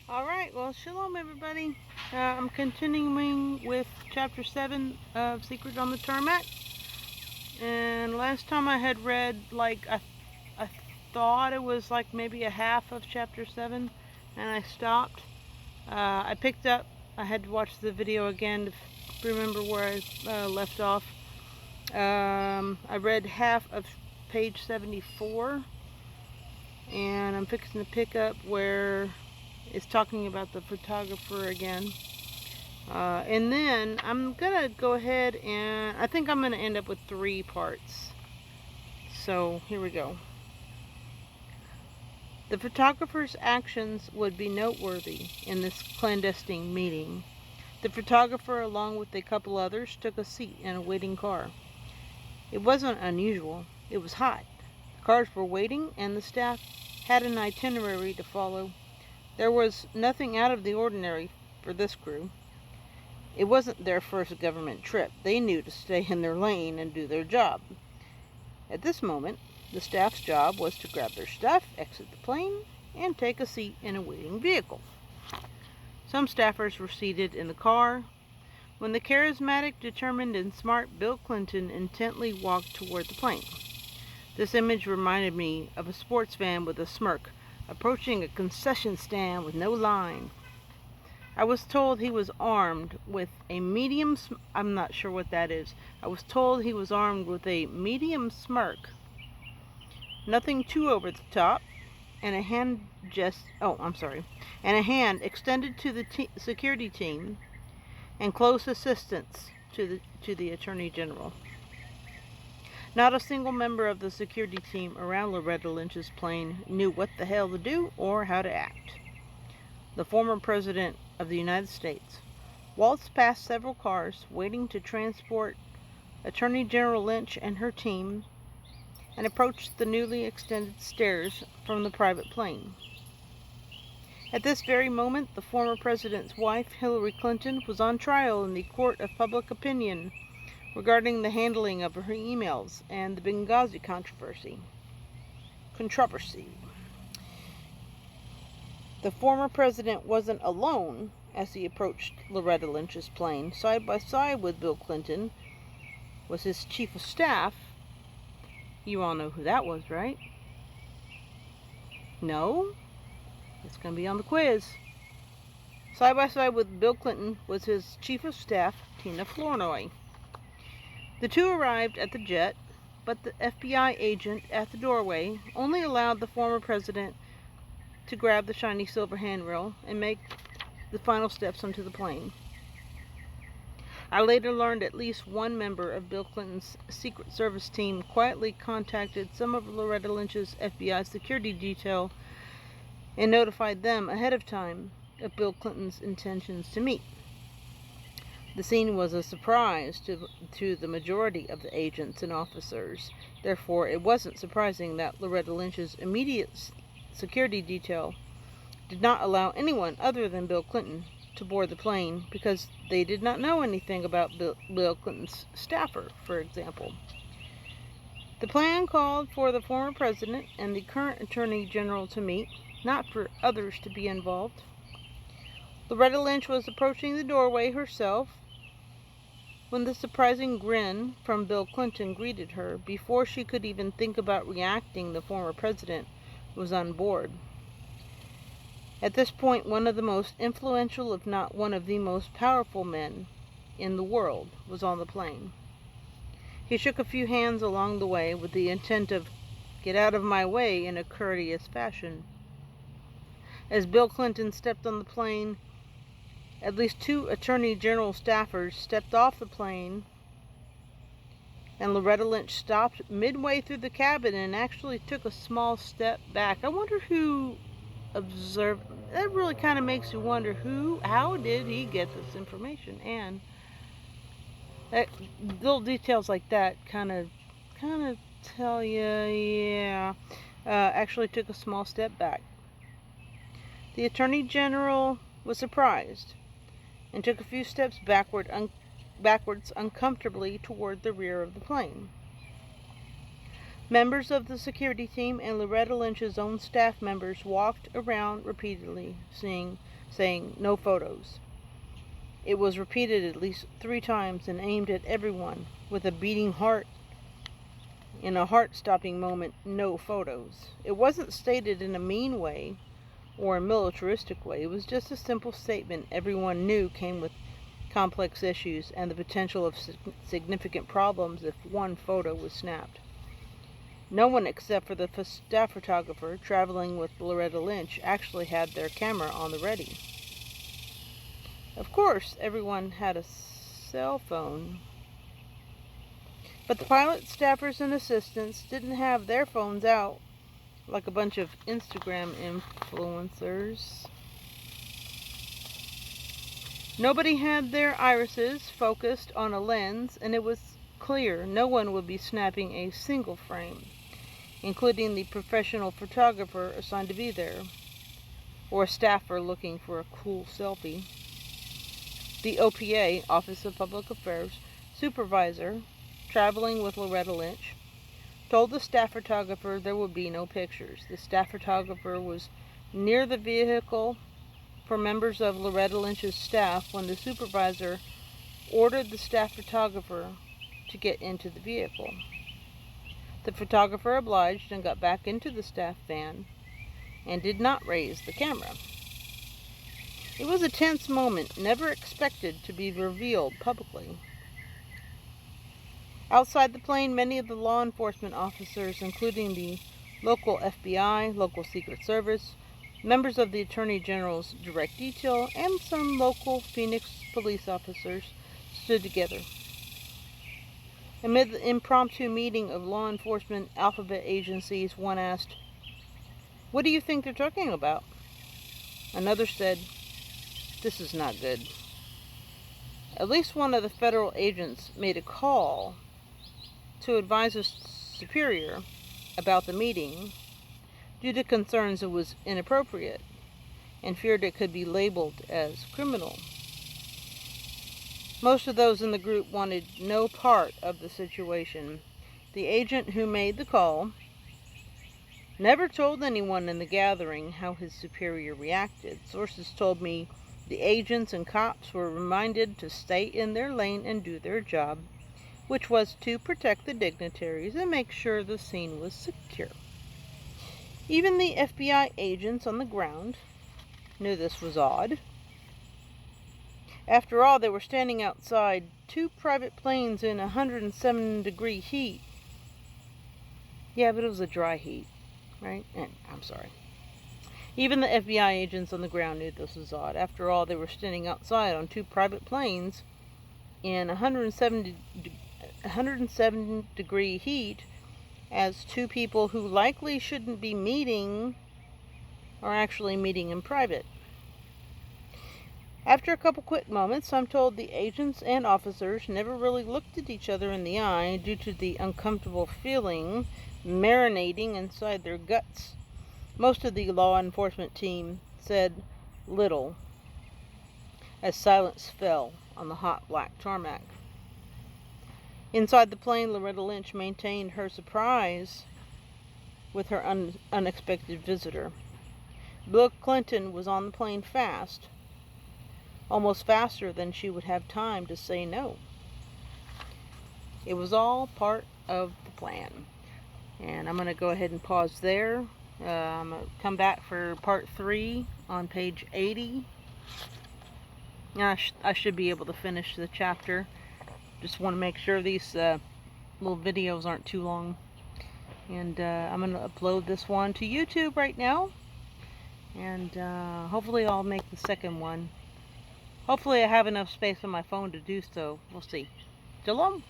Alright, well, shalom everybody. I'm continuing with chapter 7 of Secret on the Tarmac. And last time I had read, I thought it was like maybe a half of chapter 7, and I stopped. I picked up, I had to watch the video again to remember where I left off. I read half of page 74, and I'm fixing to pick up where it's talking about the photographer again. And then I'm gonna go ahead and I think I'm gonna end up with 3 parts. So here we go. The photographer's actions would be noteworthy in this clandestine meeting. The photographer, along with a couple others, took a seat in a waiting car. It wasn't unusual. It was hot. The cars were waiting, and the staff had an itinerary to follow. There was nothing out of the ordinary for this crew. It wasn't their first government trip. They knew to stay in their lane and do their job. At this moment, the staff's job was to grab their stuff, exit the plane, and take a seat in a waiting vehicle. Some staffers were seated in the car when the charismatic, determined, and smart Bill Clinton intently walked toward the plane. This image reminded me of a sports fan with a smirk approaching a concession stand with no line. I was told he was armed with a medium, I'm not sure what that is. I was told he was armed with a medium smirk. Nothing too over the top, and a hand and a hand extended to the security team and close assistance to the Attorney General. Not a single member of the security team around Loretta Lynch's plane knew what the hell to do or how to act. The former President of the United States waltzed past several cars waiting to transport Attorney General Lynch and her team and approached the newly extended stairs from the private plane. At this very moment, the former president's wife, Hillary Clinton, was on trial in the court of public opinion regarding the handling of her emails and the Benghazi controversy. The former president wasn't alone as he approached Loretta Lynch's plane. Side by side with Bill Clinton was his chief of staff. You all know who that was, right? No? It's going to be on the quiz. Side by side with Bill Clinton was his chief of staff, Tina Flournoy. The two arrived at the jet, but the FBI agent at the doorway only allowed the former president to grab the shiny silver handrail and make the final steps onto the plane. I later learned at least one member of Bill Clinton's Secret Service team quietly contacted some of Loretta Lynch's FBI security detail and notified them ahead of time of Bill Clinton's intentions to meet. The scene was a surprise to the majority of the agents and officers. Therefore, it wasn't surprising that Loretta Lynch's immediate security detail did not allow anyone other than Bill Clinton to board the plane because they did not know anything about Bill Clinton's staffer, for example. The plan called for the former president and the current attorney general to meet, not for others to be involved. Loretta Lynch was approaching the doorway herself when the surprising grin from Bill Clinton greeted her. Before she could even think about reacting, the former president was on board. At this point, one of the most influential, if not one of the most powerful men in the world was on the plane. He shook a few hands along the way with the intent of "get out of my way" in a courteous fashion. As Bill Clinton stepped on the plane, at least 2 Attorney General staffers stepped off the plane, and Loretta Lynch stopped midway through the cabin and actually took a small step back. I wonder who observed. That really kind of makes you wonder how did he get this information? And little details like that kind of tell you, yeah, actually took a small step back. The Attorney General was surprised and took a few steps backwards uncomfortably toward the rear of the plane. Members of the security team and Loretta Lynch's own staff members walked around repeatedly, saying, "No photos." It was repeated at least 3 times and aimed at everyone with a beating heart. In a heart-stopping moment, "No photos." It wasn't stated in a mean way or a militaristic way. It was just a simple statement everyone knew came with complex issues and the potential of significant problems if one photo was snapped. No one except for the staff photographer traveling with Loretta Lynch actually had their camera on the ready. Of course, everyone had a cell phone, but the pilot staffers and assistants didn't have their phones out like a bunch of Instagram influencers. Nobody had their irises focused on a lens, and it was clear no one would be snapping a single frame, including the professional photographer assigned to be there, or a staffer looking for a cool selfie. The OPA, Office of Public Affairs, supervisor, traveling with Loretta Lynch, told the staff photographer there would be no pictures. The staff photographer was near the vehicle for members of Loretta Lynch's staff when the supervisor ordered the staff photographer to get into the vehicle. The photographer obliged and got back into the staff van and did not raise the camera. It was a tense moment, never expected to be revealed publicly. Outside the plane, many of the law enforcement officers, including the local FBI, local Secret Service, members of the Attorney General's Direct Detail, and some local Phoenix police officers, stood together. Amid the impromptu meeting of law enforcement alphabet agencies, one asked, "What do you think they're talking about?" Another said, "This is not good." At least one of the federal agents made a call to advise a superior about the meeting due to concerns it was inappropriate and feared it could be labeled as criminal. Most of those in the group wanted no part of the situation. The agent who made the call never told anyone in the gathering how his superior reacted. Sources told me the agents and cops were reminded to stay in their lane and do their job, which was to protect the dignitaries and make sure the scene was secure. Even the FBI agents on the ground knew this was odd. After all, they were standing outside 2 private planes in 107-degree heat. Yeah, but it was a dry heat, right? And I'm sorry. Even the FBI agents on the ground knew this was odd. After all, they were standing outside on 2 private planes in 107-degree heat as 2 people who likely shouldn't be meeting are actually meeting in private. After a couple quick moments, I'm told the agents and officers never really looked at each other in the eye due to the uncomfortable feeling marinating inside their guts. Most of the law enforcement team said little as silence fell on the hot black tarmac. Inside the plane, Loretta Lynch maintained her surprise with her unexpected visitor. Bill Clinton was on the plane fast, almost faster than she would have time to say no. It was all part of the plan. And I'm going to go ahead and pause there. I'm going to come back for part 3 on page 80. I should be able to finish the chapter. Just want to make sure these little videos aren't too long. And I'm going to upload this one to YouTube right now. And hopefully I'll make the second one. Hopefully I have enough space on my phone to do so. We'll see. Shalom.